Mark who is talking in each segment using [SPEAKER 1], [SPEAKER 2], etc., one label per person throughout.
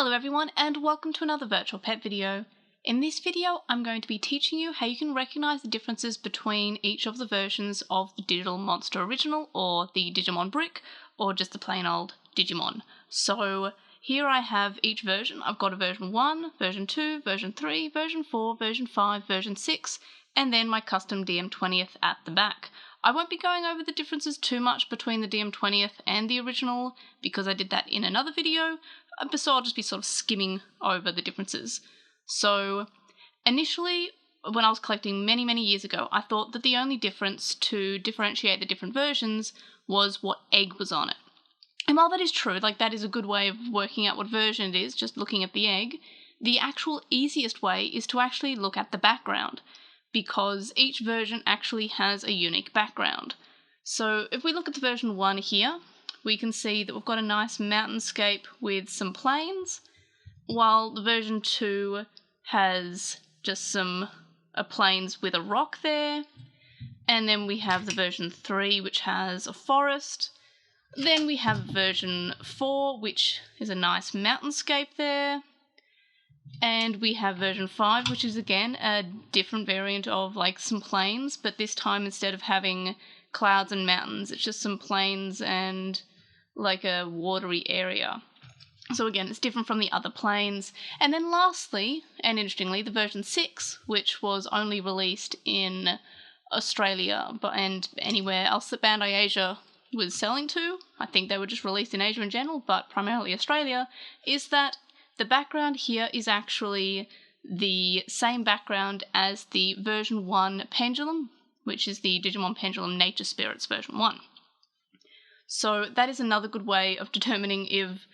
[SPEAKER 1] Hello everyone and welcome to another virtual pet video. In this video I'm going to be teaching you how you can recognise the differences between each of the versions of the Digital Monster Original or the Digimon Brick or just the plain old Digimon. So here I have each version. I've got a version 1, version 2, version 3, version 4, version 5, version 6 and then my custom DM20th at the back. I won't be going over the differences too much between the DM20th and the original because I did that in another video, so I'll just be sort of skimming over the differences. So initially, when I was collecting many years ago, I thought that the only difference to differentiate the different versions was what egg was on it. And while that is true, like that is a good way of working out what version it is, just looking at the egg, the actual easiest way is to actually look at the background, because each version actually has a unique background. So if we look at the version 1 here, we can see that we've got a nice mountainscape with some plains, while the version 2 has just some plains with a rock there. And then we have the version 3, which has a forest. Then we have version 4, which is a nice mountainscape there. And we have version 5, which is again a different variant of like some plains, but this time instead of having clouds and mountains, it's just some plains and like a watery area. So again, it's different from the other plains. And then lastly, and interestingly, the version 6, which was only released in Australia and anywhere else that Bandai Asia was selling to, I think they were just released in Asia in general, but primarily Australia, is that the background here is actually the same background as the version 1 Pendulum, which is the Digimon Pendulum Nature Spirits version 1. So that is another good way of determining if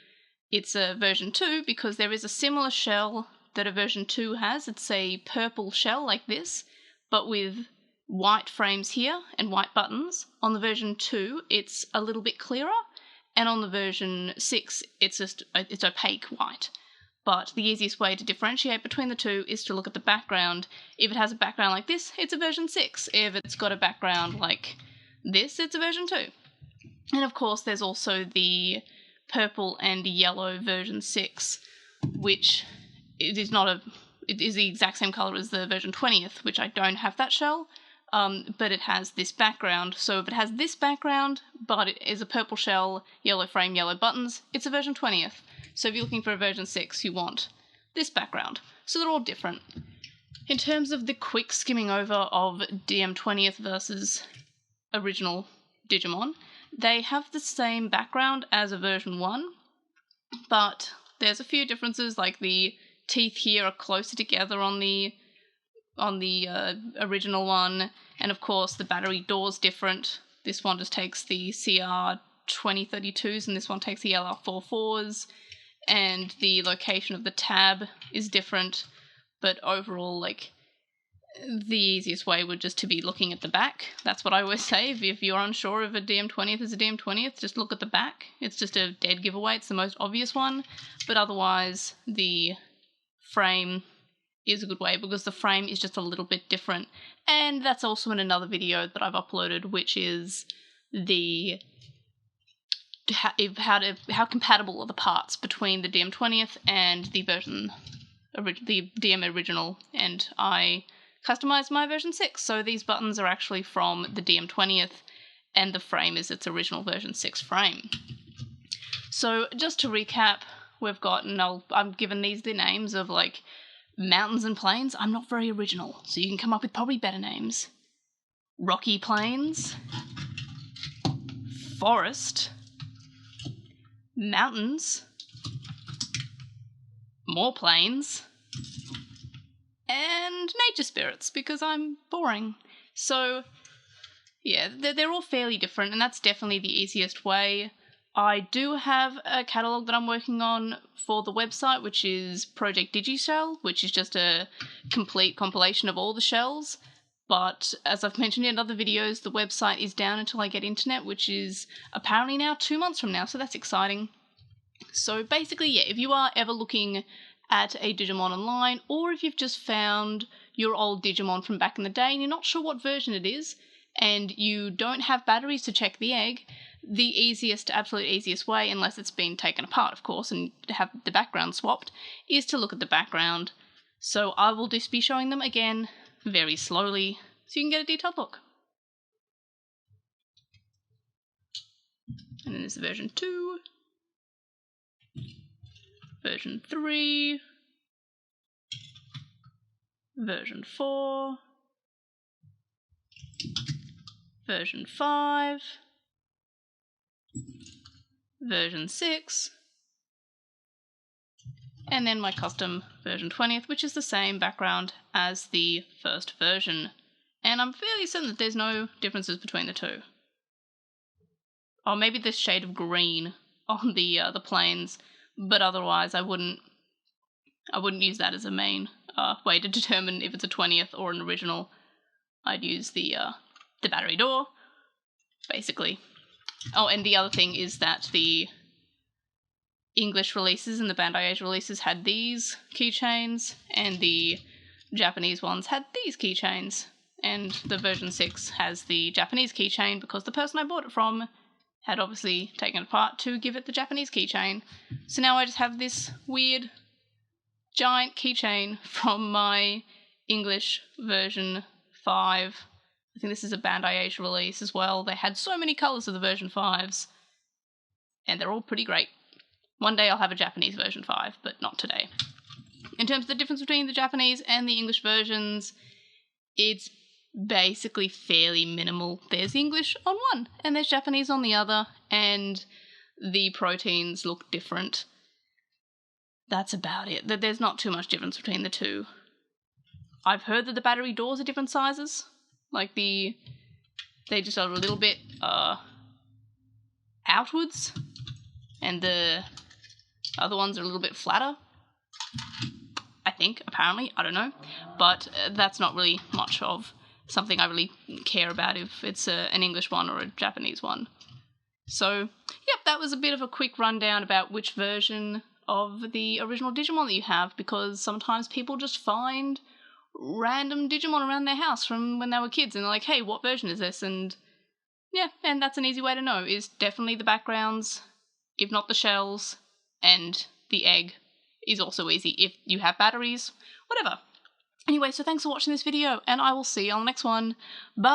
[SPEAKER 1] it's a version 2, because there is a similar shell that a version 2 has. It's a purple shell like this, but with white frames here and white buttons. On the version 2, it's a little bit clearer, and on the version 6, it's opaque white. But the easiest way to differentiate between the two is to look at the background. If it has a background like this, it's a version 6. If it's got a background like this, it's a version 2. And of course, there's also the purple and yellow version 6, which it is the exact same color as the version 20th, which I don't have that shell, but it has this background. So if it has this background, but it is a purple shell, yellow frame, yellow buttons, it's a version 20th. So if you're looking for a version 6, you want this background. So they're all different. In terms of the quick skimming over of DM20th versus original Digimon, they have the same background as a version 1, but there's a few differences, like the teeth here are closer together on the original one, and of course the battery door's different. This one just takes the CR2032s and this one takes the LR44s. And the location of the tab is different, but overall, like, the easiest way would just to be looking at the back. That's what I always say. If you're unsure if a DM20th is a DM20th, just look at the back. It's just a dead giveaway. It's the most obvious one, but otherwise the frame is a good way because the frame is just a little bit different. And that's also in another video that I've uploaded, which is the how compatible are the parts between the DM20th and the DM original, and I customized my version 6, so these buttons are actually from the DM20th and the frame is its original version 6 frame. So just to recap, we've got, and I'm given these the names of like mountains and plains. I'm not very original, so you can come up with probably better names. Rocky plains, forest, mountains, more plains, and nature spirits, because I'm boring. So yeah, they're all fairly different, and that's definitely the easiest way. I do have a catalogue that I'm working on for the website, which is Project Digishell, which is just a complete compilation of all the shells. But as I've mentioned in other videos, the website is down until I get internet, which is apparently now 2 months from now, so that's exciting. So basically, yeah, if you are ever looking at a Digimon online, or if you've just found your old Digimon from back in the day and you're not sure what version it is, and you don't have batteries to check the egg, the easiest, absolute easiest way, unless it's been taken apart, of course, and have the background swapped, is to look at the background. So I will just be showing them again very slowly so you can get a detailed look. And then there's version 2, version 3, version 4, version 5, version 6, and then my custom version 20th, which is the same background as the first version. And I'm fairly certain that there's no differences between the two. Or maybe this shade of green on the planes, but otherwise I wouldn't use that as a main way to determine if it's a 20th or an original. I'd use the battery door, basically. Oh, and the other thing is that the English releases and the Bandai Asia releases had these keychains, and the Japanese ones had these keychains. And the version 6 has the Japanese keychain because the person I bought it from had obviously taken it apart to give it the Japanese keychain. So now I just have this weird giant keychain from my English version 5. I think this is a Bandai Asia release as well. They had so many colours of the version 5s, and they're all pretty great. One day I'll have a Japanese version 5, but not today. In terms of the difference between the Japanese and the English versions, it's basically fairly minimal. There's English on one, and there's Japanese on the other, and the proteins look different. That's about it. There's not too much difference between the two. I've heard that the battery doors are different sizes. Like they just are a little bit outwards, and the other ones are a little bit flatter. I think, apparently, I don't know. But that's not really much of something I really care about if it's an English one or a Japanese one. So, yep, that was a bit of a quick rundown about which version of the original Digimon that you have, because sometimes people just find random Digimon around their house from when they were kids, and they're like, hey, what version is this? And yeah, and that's an easy way to know, is definitely the backgrounds, if not the shells, and the egg is also easy if you have batteries, whatever. Anyway, so thanks for watching this video, and I will see you on the next one. Bye!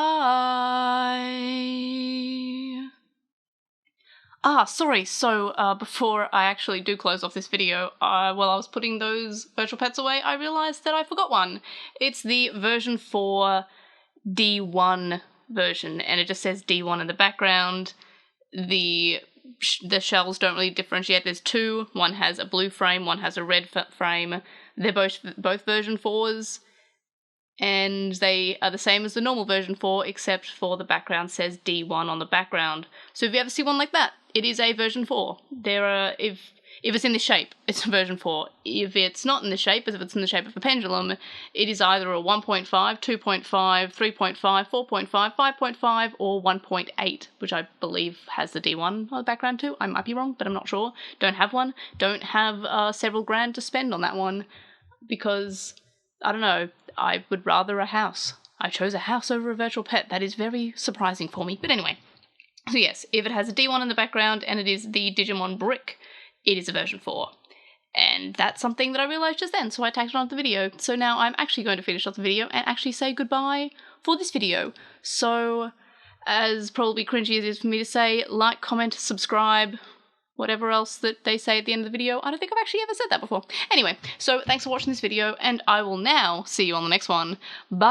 [SPEAKER 1] Sorry, so before I actually do close off this video, while I was putting those virtual pets away, I realised that I forgot one. It's the version 4 D1 version, and it just says D1 in the background. The shells don't really differentiate. There's two. One has a blue frame, one has a red frame. They're both version 4s, and they are the same as the normal version 4, except for the background says D1 on the background. So if you ever see one like that, it is a version 4. If it's in this shape, it's a version 4. If it's not in this shape, as if it's in the shape of a pendulum, it is either a 1.5, 2.5, 3.5, 4.5, 5.5, or 1.8, which I believe has the D1 on the background too. I might be wrong, but I'm not sure. Don't have one. Don't have several grand to spend on that one, because, I don't know, I would rather a house. I chose a house over a virtual pet. That is very surprising for me. But anyway, so yes, if it has a D1 in the background and it is the Digimon brick, it is a version 4. And that's something that I realised just then, so I tagged it onto the video. So now I'm actually going to finish off the video and actually say goodbye for this video. So, as probably cringy as it is for me to say, like, comment, subscribe, whatever else that they say at the end of the video. I don't think I've actually ever said that before. Anyway, so thanks for watching this video, and I will now see you on the next one. Bye!